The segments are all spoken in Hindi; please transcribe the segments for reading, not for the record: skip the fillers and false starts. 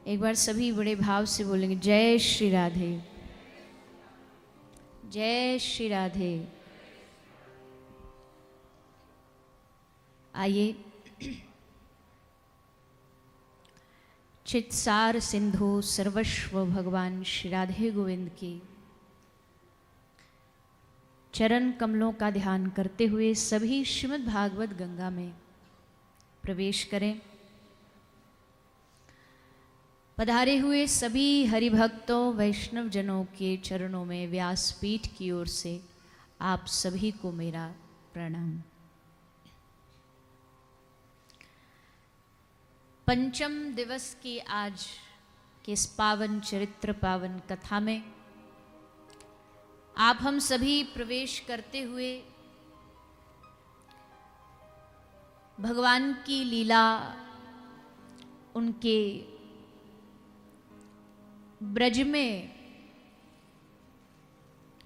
एक बार सभी बड़े भाव से बोलेंगे जय श्री राधे, जय श्री राधे। आइए, चित्सार सिंधु सर्वस्व भगवान श्री राधे गोविंद की चरण कमलों का ध्यान करते हुए सभी श्रीमद् भागवत गंगा में प्रवेश करें। पधारे हुए सभी हरिभक्तों वैष्णव जनों के चरणों में व्यासपीठ की ओर से आप सभी को मेरा प्रणाम। पंचम दिवस की आज के इस पावन चरित्र पावन कथा में आप हम सभी प्रवेश करते हुए भगवान की लीला, उनके ब्रज में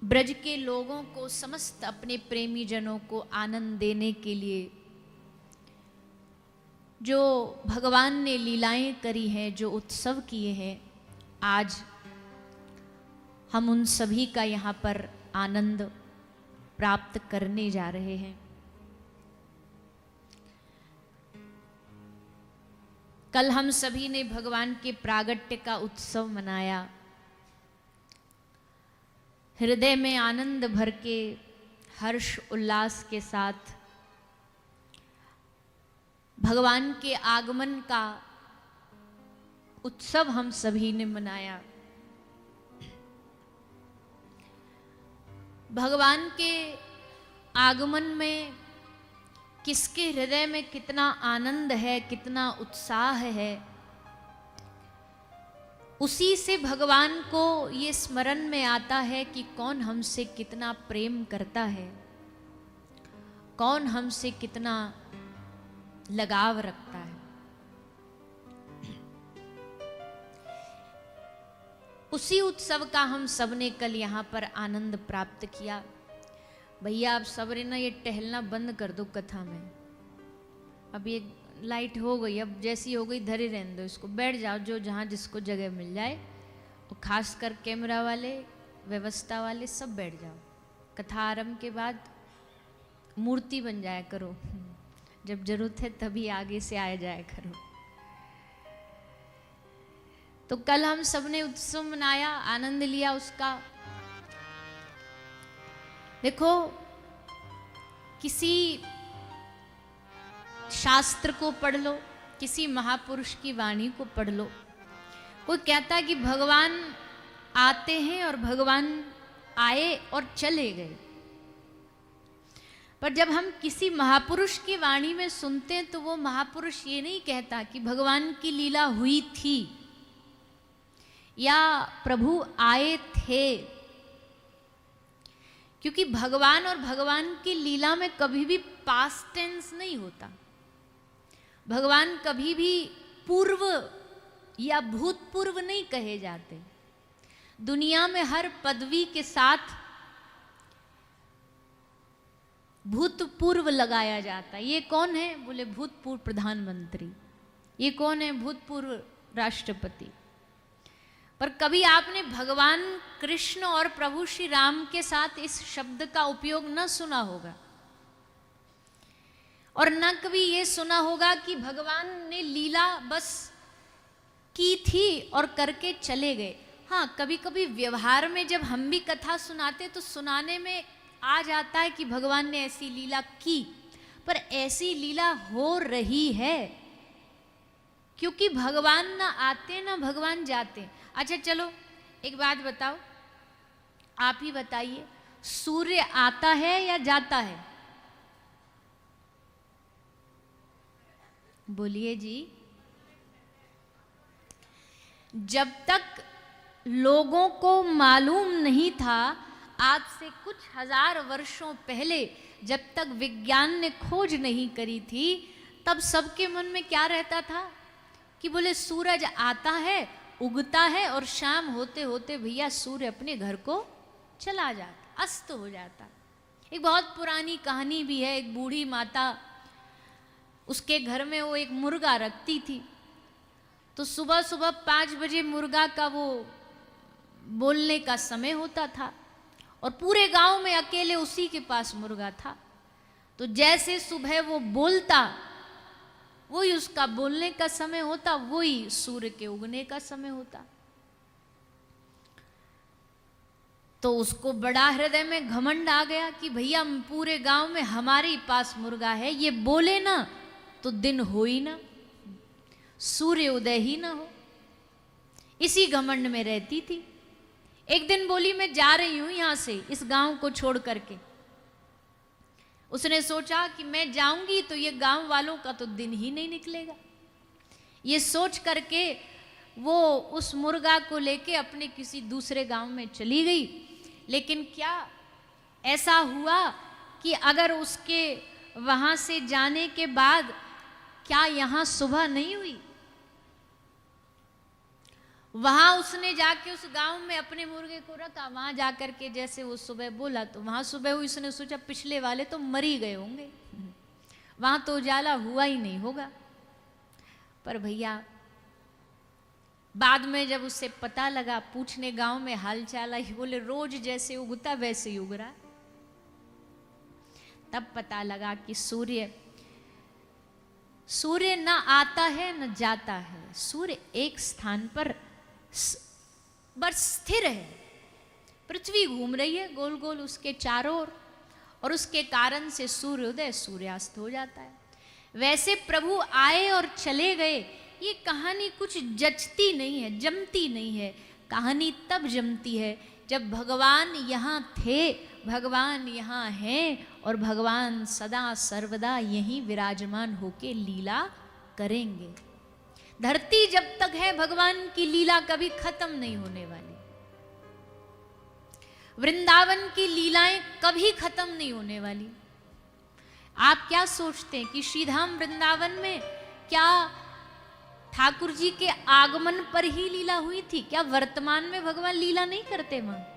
ब्रज के लोगों को, समस्त अपने प्रेमी जनों को आनंद देने के लिए जो भगवान ने लीलाएं करी हैं, जो उत्सव किए हैं, आज हम उन सभी का यहाँ पर आनंद प्राप्त करने जा रहे हैं। कल हम सभी ने भगवान के प्रागट्य का उत्सव मनाया, हृदय में आनंद भर के हर्ष उल्लास के साथ भगवान के आगमन का उत्सव हम सभी ने मनाया। भगवान के आगमन में किसके हृदय में कितना आनंद है, कितना उत्साह है, उसी से भगवान को ये स्मरण में आता है कि कौन हमसे कितना प्रेम करता है, कौन हमसे कितना लगाव रखता है। उसी उत्सव का हम सब ने कल यहाँ पर आनंद प्राप्त किया। भैया आप सब ने ना ये टहलना बंद कर दो कथा में। अब ये लाइट हो गई, अब जैसी हो गई धरे रहने दो इसको, बैठ जाओ जो जहाँ जिसको जगह मिल जाए, और खासकर कैमरा वाले, व्यवस्था वाले सब बैठ जाओ। कथा आरंभ के बाद मूर्ति बन जाया करो, जब जरूरत है तभी आगे से आया जाया करो। तो कल हम सब ने उत्सव मनाया, आनंद लिया उसका। देखो, किसी शास्त्र को पढ़ लो, किसी महापुरुष की वाणी को पढ़ लो, कोई कहता है कि भगवान आते हैं और भगवान आए और चले गए। पर जब हम किसी महापुरुष की वाणी में सुनते हैं तो वो महापुरुष ये नहीं कहता कि भगवान की लीला हुई थी या प्रभु आए थे, क्योंकि भगवान और भगवान की लीला में कभी भी पास्ट टेंस नहीं होता। भगवान कभी भी पूर्व या भूतपूर्व नहीं कहे जाते। दुनिया में हर पदवी के साथ भूतपूर्व लगाया जाता है। ये कौन है? बोले भूतपूर्व प्रधानमंत्री। ये कौन है? भूतपूर्व राष्ट्रपति। पर कभी आपने भगवान कृष्ण और प्रभु श्री राम के साथ इस शब्द का उपयोग न सुना होगा, और न कभी ये सुना होगा कि भगवान ने लीला बस की थी और करके चले गए। हाँ, कभी कभी व्यवहार में जब हम भी कथा सुनाते तो सुनाने में आ जाता है कि भगवान ने ऐसी लीला की, पर ऐसी लीला हो रही है क्योंकि भगवान ना आते ना भगवान जाते। अच्छा चलो एक बात बताओ, आप ही बताइए, सूर्य आता है या जाता है? बोलिए जी। जब तक लोगों को मालूम नहीं था, आज से कुछ हजार वर्षों पहले, जब तक विज्ञान ने खोज नहीं करी थी, तब सबके मन में क्या रहता था कि बोले सूरज आता है, उगता है और शाम होते होते भैया सूर्य अपने घर को चला जाता, अस्त हो जाता। एक बहुत पुरानी कहानी भी है। एक बूढ़ी माता, उसके घर में वो एक मुर्गा रखती थी, तो सुबह सुबह 5 बजे मुर्गा का वो बोलने का समय होता था और पूरे गांव में अकेले उसी के पास मुर्गा था। तो जैसे सुबह वो बोलता, वही उसका बोलने का समय होता, वही सूर्य के उगने का समय होता। तो उसको बड़ा हृदय में घमंड आ गया कि भैया पूरे गांव में हमारे ही पास मुर्गा है, ये बोले ना तो दिन हो ही ना, सूर्य उदय ही ना हो। इसी घमंड में रहती थी। एक दिन बोली मैं जा रही हूं यहां से, इस गांव को छोड़ करके। उसने सोचा कि मैं जाऊंगी तो ये गांव वालों का तो दिन ही नहीं निकलेगा। ये सोच करके वो उस मुर्गा को लेके अपने किसी दूसरे गांव में चली गई। लेकिन क्या ऐसा हुआ कि अगर उसके वहां से जाने के बाद क्या यहां सुबह नहीं हुई? वहां उसने जाके उस गांव में अपने मुर्गे को रखा। वहां जाकर के जैसे वो सुबह बोला तो वहां सुबह हुई। उसने सोचा पिछले वाले तो मर ही गए होंगे, वहां तो उजाला हुआ ही नहीं होगा। पर भैया बाद में जब उससे पता लगा, पूछने गांव में हालचाल आई, बोले रोज जैसे उगता वैसे ही उग रहा। तब पता लगा कि सूर्य न आता है न जाता है, सूर्य एक स्थान पर बस स्थिर है। पृथ्वी घूम रही है गोल गोल उसके चारों ओर, और उसके कारण से सूर्योदय सूर्यास्त हो जाता है। वैसे प्रभु आए और चले गए, ये कहानी कुछ जचती नहीं है, जमती नहीं है। कहानी तब जमती है जब भगवान यहाँ थे, भगवान यहाँ हैं, और भगवान सदा सर्वदा यहीं विराजमान होके लीला करेंगे। धरती जब तक है भगवान की लीला कभी खत्म नहीं होने वाली। वृंदावन की लीलाएं कभी खत्म नहीं होने वाली। आप क्या सोचते हैं कि श्रीधाम वृंदावन में क्या ठाकुर जी के आगमन पर ही लीला हुई थी? क्या वर्तमान में भगवान लीला नहीं करते? वहां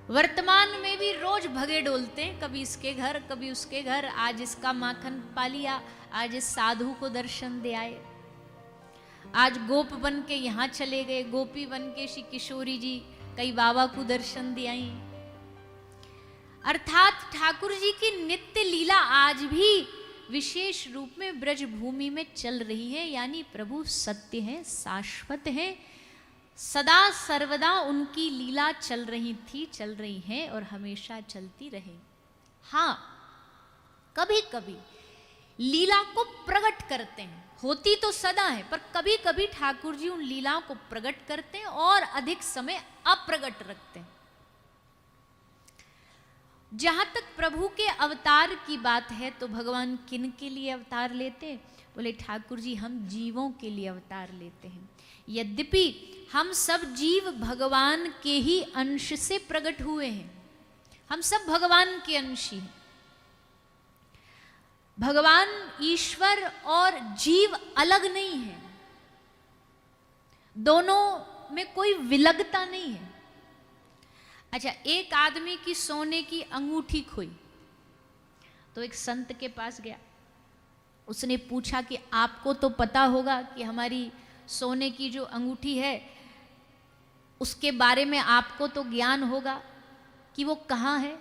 वर्तमान में भी रोज भगे डोलते हैं, कभी इसके घर कभी उसके घर। आज इसका माखन पा लिया, आज इस साधु को दर्शन दे आए, आज गोप बन के यहां चले गए, गोपी बन के श्री किशोरी जी कई बाबा को दर्शन दे आई। अर्थात ठाकुर जी की नित्य लीला आज भी विशेष रूप में ब्रज भूमि में चल रही है। यानी प्रभु सत्य हैं, शाश्वत हैं, सदा सर्वदा उनकी लीला चल रही थी, चल रही है और हमेशा चलती रहे। हाँ, कभी कभी लीला को प्रकट करते हैं, होती तो सदा है, पर कभी कभी ठाकुर जी उन लीलाओं को प्रकट करते हैं और अधिक समय अप्रगट रखते हैं। जहां तक प्रभु के अवतार की बात है तो भगवान किन के लिए अवतार लेते हैं? बोले ठाकुर जी हम जीवों के लिए अवतार लेते हैं। यद्यपि हम सब जीव भगवान के ही अंश से प्रकट हुए हैं, हम सब भगवान के अंश ही हैं। भगवान ईश्वर और जीव अलग नहीं है, दोनों में कोई विलगता नहीं है। अच्छा, एक आदमी की सोने की अंगूठी खोई तो एक संत के पास गया। उसने पूछा कि आपको तो पता होगा कि हमारी सोने की जो अंगूठी है उसके बारे में आपको तो ज्ञान होगा कि वो कहाँ है,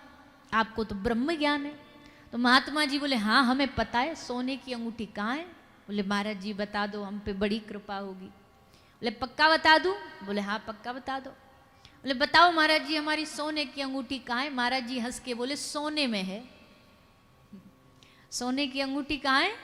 आपको तो ब्रह्म ज्ञान है। तो महात्मा जी बोले हाँ हमें पता है सोने की अंगूठी कहाँ है। बोले महाराज जी बता दो, हम पे बड़ी कृपा होगी। बोले पक्का बता दूं? बोले हाँ पक्का बता दो। बोले बताओ महाराज जी हमारी सोने की अंगूठी कहाँ है? महाराज जी हंस के बोले सोने में है। सोने की अंगूठी कहाँ है?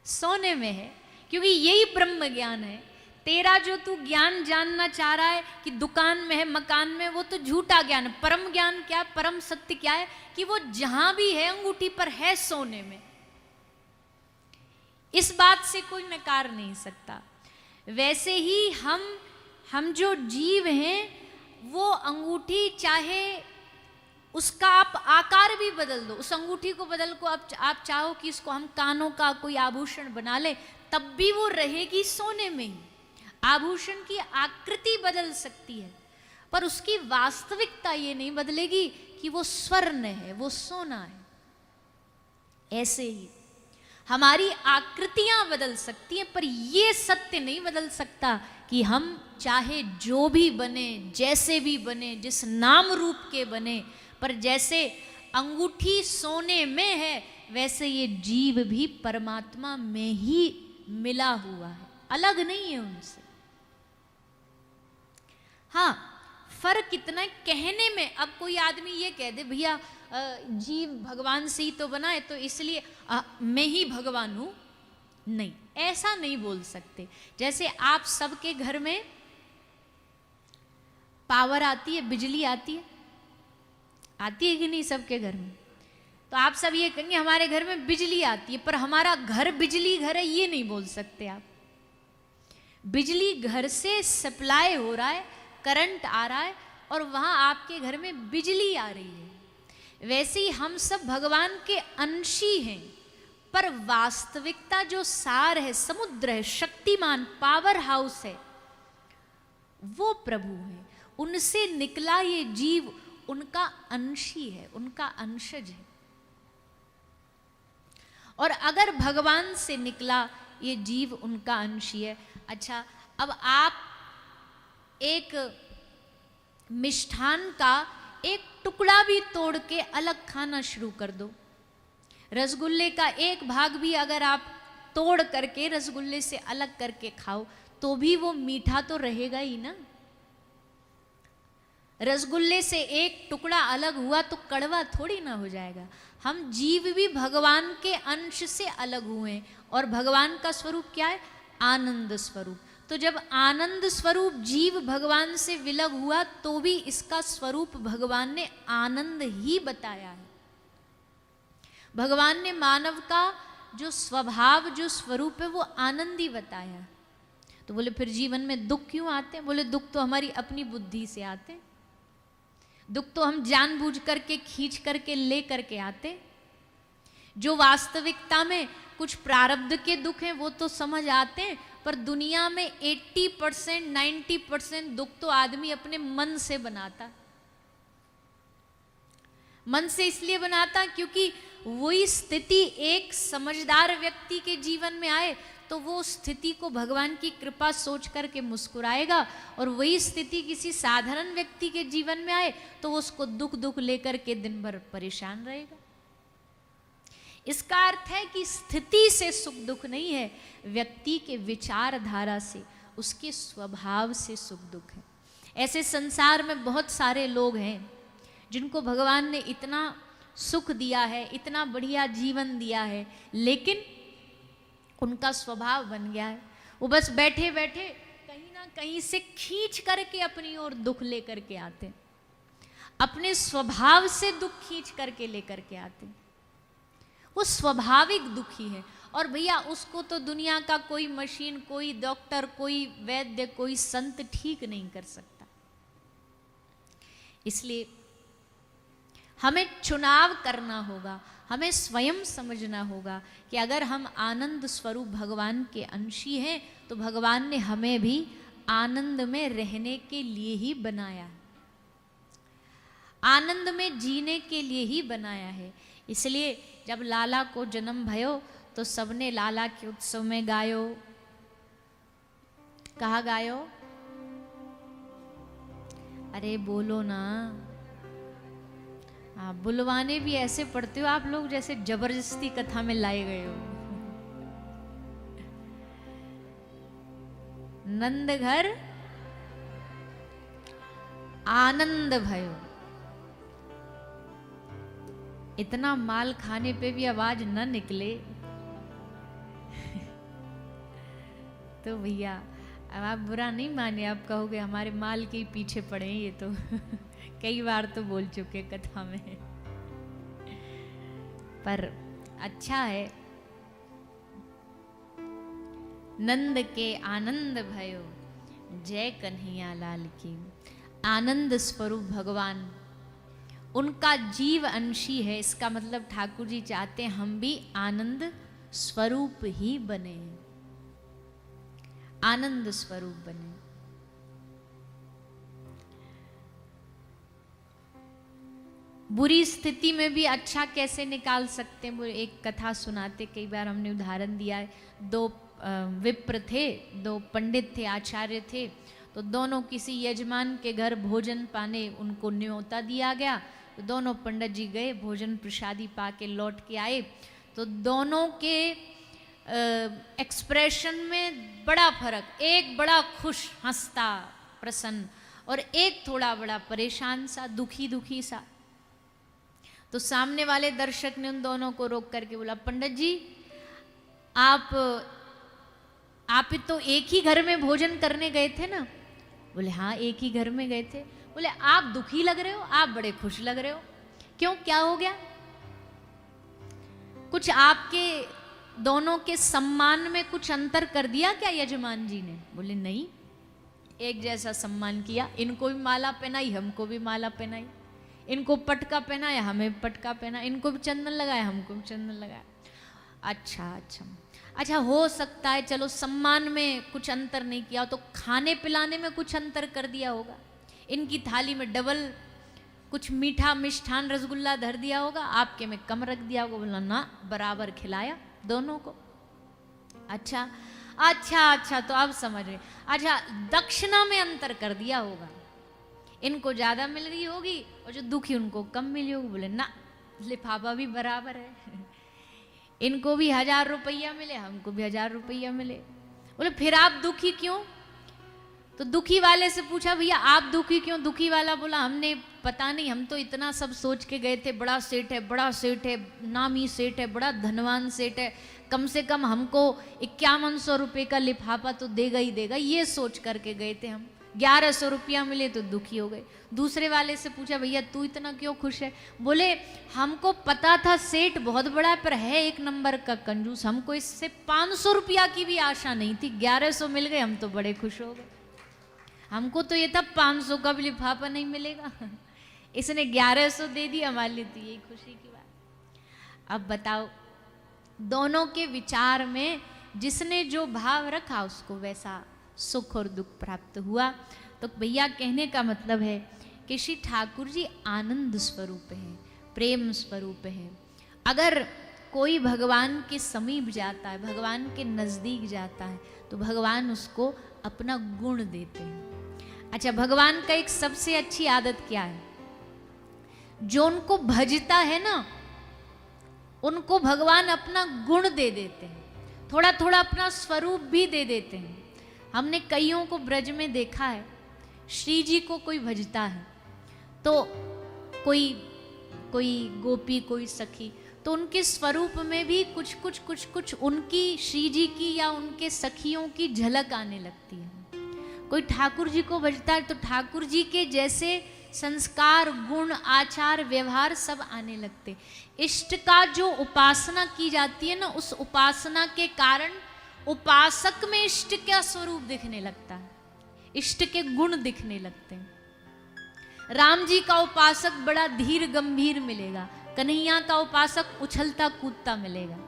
सोने में है, क्योंकि यही ब्रह्म ज्ञान है। तेरा जो तू ज्ञान जानना चाह रहा है कि दुकान में है, मकान में, वो तो झूठा ज्ञान है। परम ज्ञान क्या है? परम सत्य क्या है? कि वो जहां भी है अंगूठी पर है, सोने में। इस बात से कोई नकार नहीं सकता। वैसे ही हम जो जीव हैं वो अंगूठी चाहे उसका आप आकार भी बदल दो, उस अंगूठी को बदल को आप चाहो कि इसको हम कानों का कोई आभूषण बना ले, तब भी वो रहेगी सोने में ही। आभूषण की आकृति बदल सकती है पर उसकी वास्तविकता ये नहीं बदलेगी कि वो स्वर्ण है, वो सोना है। ऐसे ही हमारी आकृतियां बदल सकती हैं, पर ये सत्य नहीं बदल सकता कि हम चाहे जो भी बने, जैसे भी बने, जिस नाम रूप के बने, पर जैसे अंगूठी सोने में है वैसे ये जीव भी परमात्मा में ही मिला हुआ है, अलग नहीं है उनसे। हाँ, फर्क कितना है कहने में। अब कोई आदमी ये कह दे भैया जीव भगवान से ही तो बना है तो इसलिए मैं ही भगवान हूं, नहीं, ऐसा नहीं बोल सकते। जैसे आप सबके घर में पावर आती है, बिजली आती है कि नहीं सबके घर में? तो आप सब ये कहेंगे हमारे घर में बिजली आती है, पर हमारा घर बिजली घर है ये नहीं बोल सकते आप। बिजली घर से सप्लाई हो रहा है, करंट आ रहा है और वहां आपके घर में बिजली आ रही है। वैसे ही हम सब भगवान के अंशी हैं, पर वास्तविकता जो सार है, समुद्र है, शक्तिमान पावर हाउस है, वो प्रभु है। उनसे निकला ये जीव उनका अंशी है, उनका अंशज है। और अगर भगवान से निकला ये जीव उनका अंशी है। अच्छा, अब आप एक मिष्ठान का एक टुकड़ा भी तोड़ के अलग खाना शुरू कर दो, रसगुल्ले का एक भाग भी अगर आप तोड़ करके रसगुल्ले से अलग करके खाओ तो भी वो मीठा तो रहेगा ही ना। रसगुल्ले से एक टुकड़ा अलग हुआ तो कड़वा थोड़ी ना हो जाएगा। हम जीव भी भगवान के अंश से अलग हुए और भगवान का स्वरूप क्या है? आनंद स्वरूप। तो जब आनंद स्वरूप जीव भगवान से विलग हुआ तो भी इसका स्वरूप भगवान ने आनंद ही बताया है। भगवान ने मानव का जो स्वभाव, जो स्वरूप है, वो आनंद ही बताया। तो बोले फिर जीवन में दुख क्यों आते हैं? बोले दुख तो हमारी अपनी बुद्धि से आते हैं, दुख तो हम जानबूझ करके खींच करके ले करके आते। जो वास्तविकता में कुछ प्रारब्ध के दुख हैं वो तो समझ आते हैं, पर दुनिया में 80% 90% दुख तो आदमी अपने मन से बनाता। मन से इसलिए बनाता क्योंकि वही स्थिति एक समझदार व्यक्ति के जीवन में आए तो वो स्थिति को भगवान की कृपा सोच करके मुस्कुराएगा, और वही स्थिति किसी साधारण व्यक्ति के जीवन में आए तो उसको दुख दुख लेकर के दिन भर परेशान रहेगा। इसका अर्थ है कि स्थिति से सुख दुख नहीं है, व्यक्ति के विचारधारा से, उसके स्वभाव से सुख दुख है। ऐसे संसार में बहुत सारे लोग हैं जिनको भगवान ने इतना सुख दिया है, इतना बढ़िया जीवन दिया है, लेकिन उनका स्वभाव बन गया है वो बस बैठे बैठे कहीं ना कहीं से खींच करके अपनी ओर दुख लेकर के आते हैं, अपने स्वभाव से दुख खींच करके लेकर के आते हैं। वो स्वाभाविक दुखी है, और भैया उसको तो दुनिया का कोई मशीन, कोई डॉक्टर, कोई वैद्य, कोई संत ठीक नहीं कर सकता। इसलिए हमें चुनाव करना होगा, हमें स्वयं समझना होगा कि अगर हम आनंद स्वरूप भगवान के अंशी हैं तो भगवान ने हमें भी आनंद में रहने के लिए ही बनाया है, आनंद में जीने के लिए ही बनाया है। इसलिए जब लाला को जन्म भयो तो सबने लाला के उत्सव में गायो। कहा गायो? अरे बोलो ना। आप बुलवाने भी ऐसे पढ़ते हो आप लोग जैसे जबरदस्ती कथा में लाए गए हो। नंद घर आनंद भयो। इतना माल खाने पे भी आवाज न निकले तो भैया अब आप बुरा नहीं माने, आप कहोगे हमारे माल के पीछे पड़े हैं ये तो कई बार तो बोल चुके कथा में, पर अच्छा है। नंद के आनंद भयो, जय कन्हैया लाल की। आनंद स्वरूप भगवान, उनका जीव अंशी है। इसका मतलब ठाकुर जी चाहते हैं हम भी आनंद स्वरूप ही बने, आनंद स्वरूप बने। बुरी स्थिति में भी अच्छा कैसे निकाल सकते हैं। वो एक कथा सुनाते, कई बार हमने उदाहरण दिया है। दो विप्र थे, दो पंडित थे, आचार्य थे। तो दोनों किसी यजमान के घर भोजन पाने उनको न्योता दिया गया। तो दोनों पंडित जी गए, भोजन प्रसादी पा के लौट के आए। तो दोनों के एक्सप्रेशन में बड़ा फर्क, एक बड़ा खुश हंसता प्रसन्न और एक थोड़ा बड़ा परेशान सा, दुखी दुखी सा। तो सामने वाले दर्शक ने उन दोनों को रोक करके बोला, पंडित जी आप तो एक ही घर में भोजन करने गए थे ना? बोले हाँ, एक ही घर में गए थे। बोले आप दुखी लग रहे हो, आप बड़े खुश लग रहे हो, क्यों, क्या हो गया? कुछ आपके दोनों के सम्मान में कुछ अंतर कर दिया क्या यजमान जी ने? बोले नहीं, एक जैसा सम्मान किया। इनको भी माला पहनाई, हमको भी माला पहनाई। इनको पटका पहनाया, हमें पटका पहना। इनको भी चंदन लगाया, हमको भी चंदन लगाया। अच्छा, हो सकता है चलो सम्मान में कुछ अंतर नहीं किया, तो खाने पिलाने में कुछ अंतर कर दिया होगा। इनकी थाली में डबल कुछ मीठा मिष्ठान रसगुल्ला धर दिया होगा, आपके में कम रख दिया होगा। बोला ना, बराबर खिलाया दोनों को। अच्छा, तो अब समझ रहे। अच्छा, दक्षिणा में अंतर कर दिया होगा, इनको ज्यादा मिल रही होगी और जो दुखी उनको कम मिली होगी। बोले ना, लिफाफा भी बराबर है, इनको भी 1000 रुपया मिले, हमको भी 1000 रुपया मिले। बोले फिर आप दुखी क्यों? तो दुखी वाले से पूछा, भैया आप दुखी क्यों? दुखी वाला बोला, हमने पता नहीं, हम तो इतना सब सोच के गए थे, बड़ा सेठ है, नामी सेठ है, बड़ा धनवान सेठ है, कम से कम हमको 5100 रुपये का लिफाफा तो देगा ही देगा, ये सोच करके गए थे हम। 1100 रुपया मिले तो दुखी हो गए। दूसरे वाले से पूछा, भैया तू इतना क्यों खुश है? बोले हमको पता था सेठ बहुत बड़ा है, पर है एक नंबर का कंजूस, हमको इससे 500 रुपया की भी आशा नहीं थी, 1100 मिल गए, हम तो बड़े खुश हो गए। हमको तो ये था 500 का भी लिफाफा नहीं मिलेगा, इसने 1100 दे दिया, हमारे लिए तो यही खुशी की बात। अब बताओ, दोनों के विचार में जिसने जो भाव रखा उसको वैसा सुख और दुख प्राप्त हुआ। तो भैया कहने का मतलब है कि श्री ठाकुर जी आनंद स्वरूप है, प्रेम स्वरूप है। अगर कोई भगवान के समीप जाता है, भगवान के नजदीक जाता है, तो भगवान उसको अपना गुण देते हैं। अच्छा, भगवान का एक सबसे अच्छी आदत क्या है? जो उनको भजता है ना, उनको भगवान अपना गुण दे देते हैं, थोड़ा थोड़ा अपना स्वरूप भी दे देते हैं। हमने कईयों को ब्रज में देखा है, श्री जी को कोई भजता है तो कोई गोपी, कोई सखी, तो उनके स्वरूप में भी कुछ उनकी श्री जी की या उनके सखियों की झलक आने लगती है। कोई ठाकुर जी को भजता है तो ठाकुर जी के जैसे संस्कार, गुण, आचार, व्यवहार सब आने लगते। इष्ट का जो उपासना की जाती है ना, उस उपासना के कारण उपासक में इष्ट का स्वरूप दिखने लगता है, इष्ट के गुण दिखने लगते हैं। राम जी का उपासक बड़ा धीर गंभीर मिलेगा, कन्हैया का उपासक उछलता कूदता मिलेगा,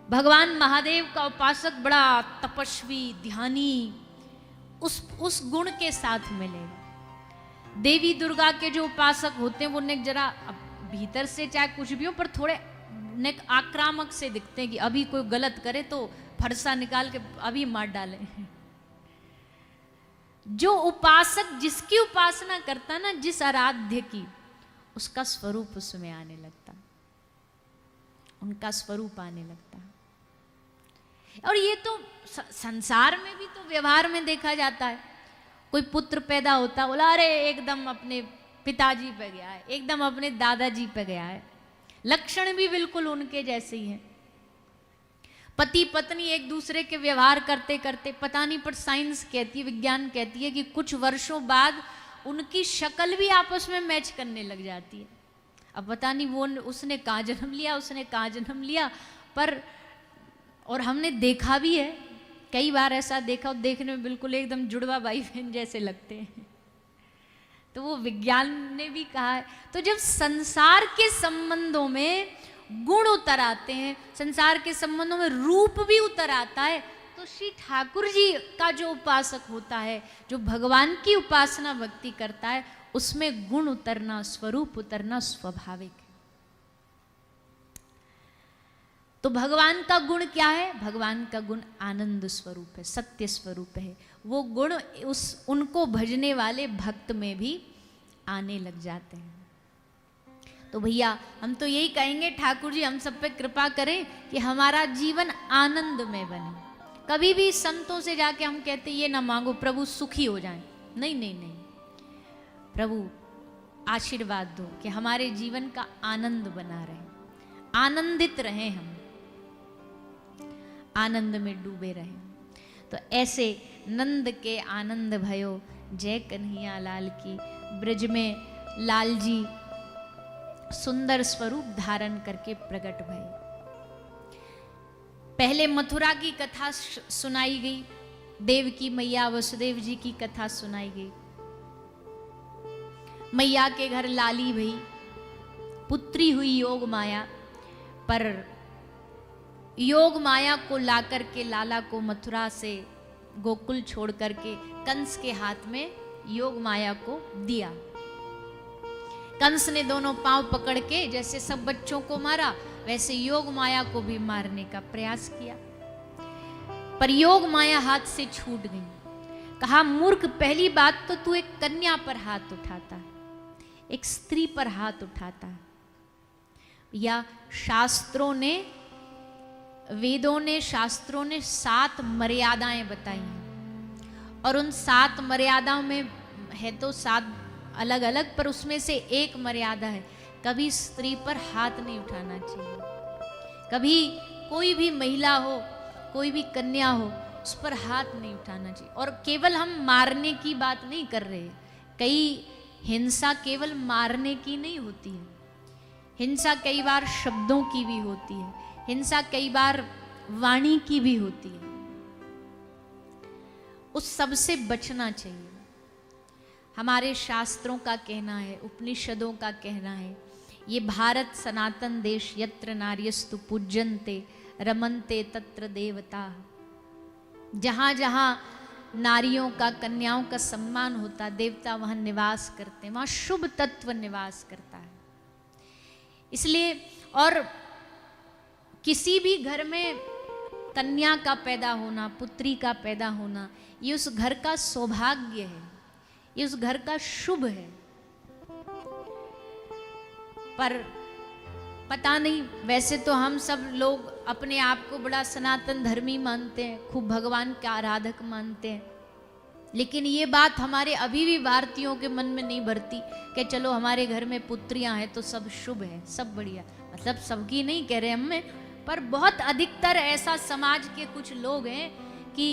भगवान महादेव का उपासक बड़ा तपस्वी ध्यानी उस गुण के साथ मिलेगा। देवी दुर्गा के जो उपासक होते हैं वो ने जरा भीतर से चाहे कुछ भी हो पर थोड़े ने आक्रामक से दिखते हैं कि अभी कोई गलत करे तो फरसा निकाल के अभी मार डालें। जो उपासक जिसकी उपासना करता ना, जिस आराध्य की, उसका स्वरूप उसमें आने लगता, उनका स्वरूप आने लगता। और ये तो संसार में भी तो व्यवहार में देखा जाता है। कोई पुत्र पैदा होता, बोला अरे एकदम अपने पिताजी पे गया है, एकदम अपने दादाजी पे गया है, लक्षण भी बिल्कुल उनके जैसे ही हैं। पति पत्नी एक दूसरे के व्यवहार करते करते, पता नहीं पर साइंस कहती है, विज्ञान कहती है कि कुछ वर्षों बाद उनकी शक्ल भी आपस में मैच करने लग जाती है। अब पता नहीं वो उसने कहाँ जन्म लिया, उसने कहाँ जन्म लिया, पर और हमने देखा भी है, कई बार ऐसा देखा, देखने में बिल्कुल एकदम जुड़वा भाई बहन जैसे लगते हैं। तो वो विज्ञान ने भी कहा है। तो जब संसार के संबंधों में गुण उतर आते हैं, संसार के संबंधों में रूप भी उतर आता है, तो श्री ठाकुर जी का जो उपासक होता है, जो भगवान की उपासना भक्ति करता है, उसमें गुण उतरना, स्वरूप उतरना स्वाभाविक है। तो भगवान का गुण क्या है? भगवान का गुण आनंद स्वरूप है, सत्य स्वरूप है। वो गुण उनको भजने वाले भक्त में भी आने लग जाते हैं। तो भैया हम तो यही कहेंगे, ठाकुर जी हम सब पे कृपा करें कि हमारा जीवन आनंद में बने। कभी भी संतों से जाके हम कहते ये ना मांगो प्रभु सुखी हो जाएं, नहीं नहीं नहीं, प्रभु आशीर्वाद दो कि हमारे जीवन का आनंद बना रहे, आनंदित रहें, हम आनंद में डूबे रहें। तो ऐसे नंद के आनंद भयो, जय कन्हैया लाल की। ब्रज में लाल जी सुंदर स्वरूप धारण करके प्रकट भये। पहले मथुरा की कथा सुनाई गई, देवकी मैया वसुदेव जी की कथा सुनाई गई। मैया के घर लाली भई, पुत्री हुई योग माया, पर योग माया को लाकर के लाला को मथुरा से गोकुल छोड़ करके कंस के हाथ में योग माया को दिया। कंस ने दोनों पांव पकड़ के जैसे सब बच्चों को मारा, वैसे योग माया को भी मारने का प्रयास किया, पर योग माया हाथ से छूट गई। कहा मूर्ख, पहली बात तो तू एक कन्या पर हाथ उठाता है, एक स्त्री पर हाथ उठाता है। या शास्त्रों ने, वेदों ने, शास्त्रों ने 7 मर्यादाएं बताई हैं, और उन 7 मर्यादाओं में है तो 7 अलग अलग, पर उसमें से एक मर्यादा है, कभी स्त्री पर हाथ नहीं उठाना चाहिए। कभी कोई भी महिला हो, कोई भी कन्या हो, उस पर हाथ नहीं उठाना चाहिए। और केवल हम मारने की बात नहीं कर रहे, कई हिंसा केवल मारने की नहीं होती है, हिंसा कई बार शब्दों की भी होती है, हिंसा कई बार वाणी की भी होती है। उस सब से बचना चाहिए। हमारे शास्त्रों का कहना है, उपनिषदों का कहना है, ये भारत सनातन देश यत्र नार्यस्तु पूज्यन्ते रमन्ते तत्र देवता, जहां जहां नारियों का, कन्याओं का सम्मान होता, देवता वहां निवास करते हैं, वहां शुभ तत्व निवास करता है। इसलिए, और किसी भी घर में कन्या का पैदा होना, पुत्री का पैदा होना, ये उस घर का सौभाग्य है, ये उस घर का शुभ है। पर पता नहीं, वैसे तो हम सब लोग अपने आप को बड़ा सनातन धर्मी मानते हैं, खूब भगवान के आराधक मानते हैं, लेकिन ये बात हमारे अभी भी भारतीयों के मन में नहीं भरती कि चलो हमारे घर में पुत्रियां हैं तो सब शुभ है, सब बढ़िया। मतलब सबकी नहीं कह रहे हम, पर बहुत अधिकतर ऐसा समाज के कुछ लोग हैं कि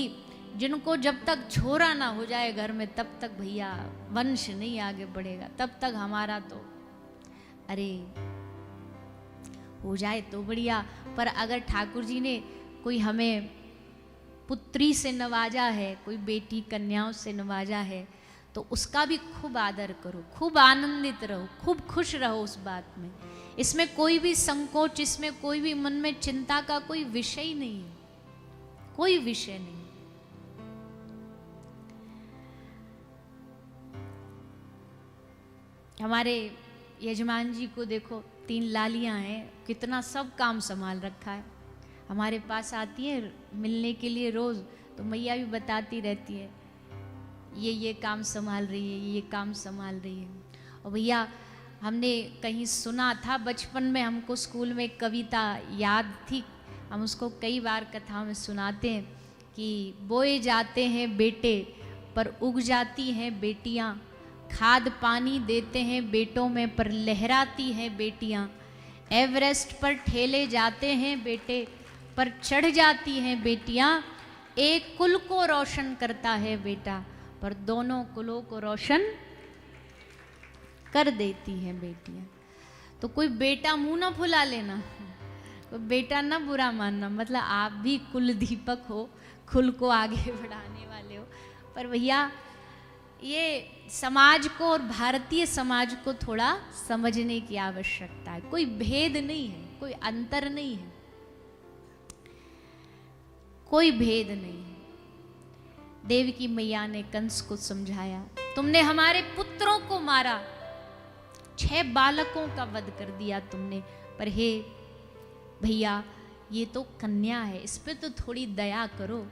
जिनको जब तक छोरा ना हो जाए घर में, तब तक भैया वंश नहीं आगे बढ़ेगा, तब तक हमारा तो अरे हो जाए तो बढ़िया। पर अगर ठाकुर जी ने कोई हमें पुत्री से नवाजा है, कोई बेटी कन्याओं से नवाजा है, तो उसका भी खूब आदर करो, खूब आनंदित रहो, खूब खुश रहो उस बात में। इसमें कोई भी संकोच, इसमें कोई भी मन में चिंता का कोई विषय नहीं है, कोई विषय नहीं। हमारे यजमान जी को देखो, 3 लालियां हैं, कितना सब काम संभाल रखा है। हमारे पास आती है मिलने के लिए रोज, तो मैया भी बताती रहती है ये काम संभाल रही है, ये काम संभाल रही है। और भैया हमने कहीं सुना था बचपन में, हमको स्कूल में कविता याद थी, हम उसको कई बार कथाओं में सुनाते हैं कि बोए जाते हैं बेटे पर उग जाती हैं बेटियां, खाद पानी देते हैं बेटों में पर लहराती हैं बेटियां, एवरेस्ट पर ठेले जाते हैं बेटे पर चढ़ जाती हैं बेटियां, एक कुल को रोशन करता है बेटा पर दोनों कुलों को रोशन कर देती हैं बेटियां। तो कोई बेटा मुंह ना फुला लेना, कोई बेटा ना बुरा मानना, मतलब आप भी कुल दीपक हो, कुल को आगे बढ़ाने वाले हो। पर भैया ये समाज को और भारतीय समाज को थोड़ा समझने की आवश्यकता है। कोई भेद नहीं है, कोई अंतर नहीं है, कोई भेद नहीं है। देवकी मैया ने कंस को समझाया, तुमने हमारे पुत्रों को मारा, 6 बालकों का वध कर दिया तुमने, पर हे भैया ये तो कन्या है, इस पे तो थोड़ी दया करो,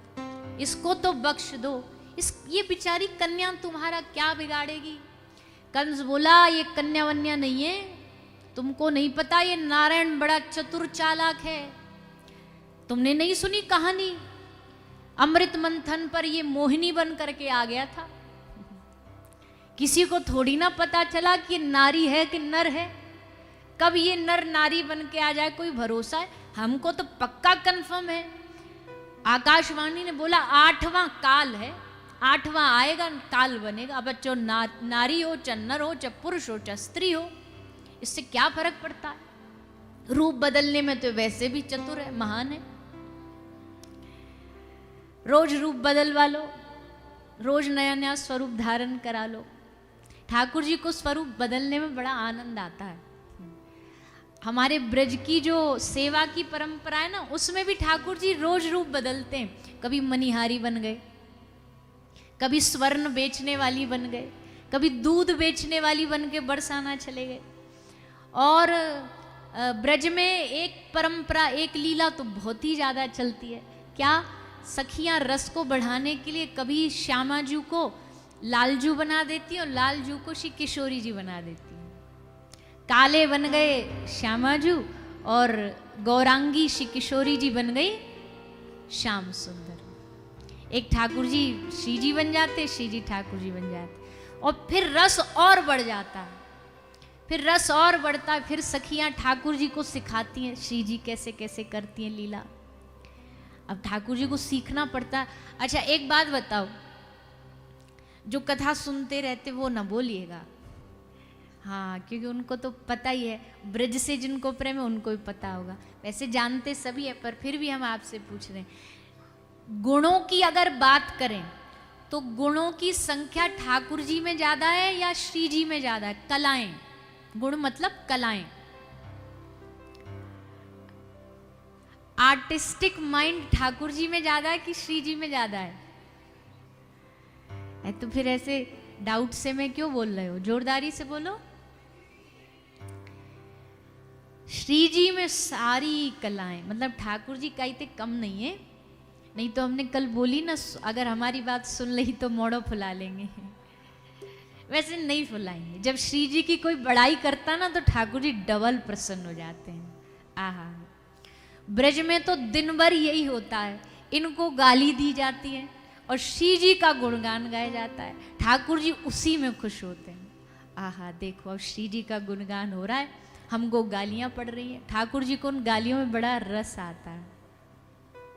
इसको तो बख्श दो, ये बेचारी कन्या तुम्हारा क्या बिगाड़ेगी। कंस बोला ये कन्या वन्या नहीं है, तुमको नहीं पता, ये नारायण बड़ा चतुर चालाक है। तुमने नहीं सुनी कहानी, अमृत मंथन पर ये मोहिनी बन करके आ गया था, किसी को थोड़ी ना पता चला कि नारी है कि नर है, कब ये नर नारी बन के आ जाए कोई भरोसा है। हमको तो पक्का कंफर्म है। आकाशवाणी ने बोला 8वां काल है, 8वां आएगा काल बनेगा। अब बच्चों नारी हो चाहे नर हो चाहे पुरुष हो चाहे स्त्री हो, इससे क्या फर्क पड़ता है। रूप बदलने में तो वैसे भी चतुर है, महान है। रोज रूप बदलवा लो, रोज नया नया स्वरूप धारण करा लो। ठाकुर जी को स्वरूप बदलने में बड़ा आनंद आता है। हमारे ब्रज की जो सेवा की परंपरा है ना, उसमें भी ठाकुर जी रोज रूप बदलते हैं। कभी मनिहारी बन गए, कभी स्वर्ण बेचने वाली बन गए, कभी दूध बेचने वाली बन के बरसाना चले गए। और ब्रज में एक परंपरा, एक लीला तो बहुत ही ज़्यादा चलती है। क्या? सखियां रस को बढ़ाने के लिए कभी श्यामाजू को लालजू बना देती हैं और लालजू को श्री किशोरी जी बना देती हैं। काले बन गए श्यामाजू और गौरांगी श्री किशोरी जी बन गई श्याम सुंदर। एक ठाकुर जी श्री जी बन जाते, श्री जी ठाकुर जी बन जाते, और फिर रस और बढ़ जाता है। फिर रस और बढ़ता है, फिर सखियां ठाकुर जी को सिखाती हैं श्री जी कैसे कैसे करती हैं लीला। अब ठाकुर जी को सीखना पड़ता है। अच्छा एक बात बताओ, जो कथा सुनते रहते वो न बोलिएगा, हाँ, क्योंकि उनको तो पता ही है, ब्रज से जिनको प्रेम है उनको भी पता होगा। वैसे जानते सभी है, पर फिर भी हम आपसे पूछ रहे हैं। गुणों की अगर बात करें तो गुणों की संख्या ठाकुर जी में ज्यादा है या श्री जी में ज्यादा है? कलाएं, गुण मतलब कलाएं। आर्टिस्टिक माइंड ठाकुर जी में ज्यादा है कि श्री जी में ज्यादा है? तो फिर ऐसे डाउट से मैं क्यों बोल रहे हो, जोरदारी से बोलो। श्री जी में सारी कलाएं, मतलब ठाकुर जी का इतने कम नहीं है। नहीं तो हमने कल बोली ना, अगर हमारी बात सुन ली तो मोड़ो फुला लेंगे। वैसे नहीं फुलाएंगे। जब श्री जी की कोई बड़ाई करता ना तो ठाकुर जी डबल प्रसन्न हो जाते हैं। आहा, ब्रज में तो दिन भर यही होता है, इनको गाली दी जाती है और श्री जी का गुणगान गाया जाता है, ठाकुर जी उसी में खुश होते हैं। आहा, देखो अब श्री जी का गुणगान हो रहा है, हमको गालियां पड़ रही हैं, ठाकुर जी को उन गालियों में बड़ा रस आता है।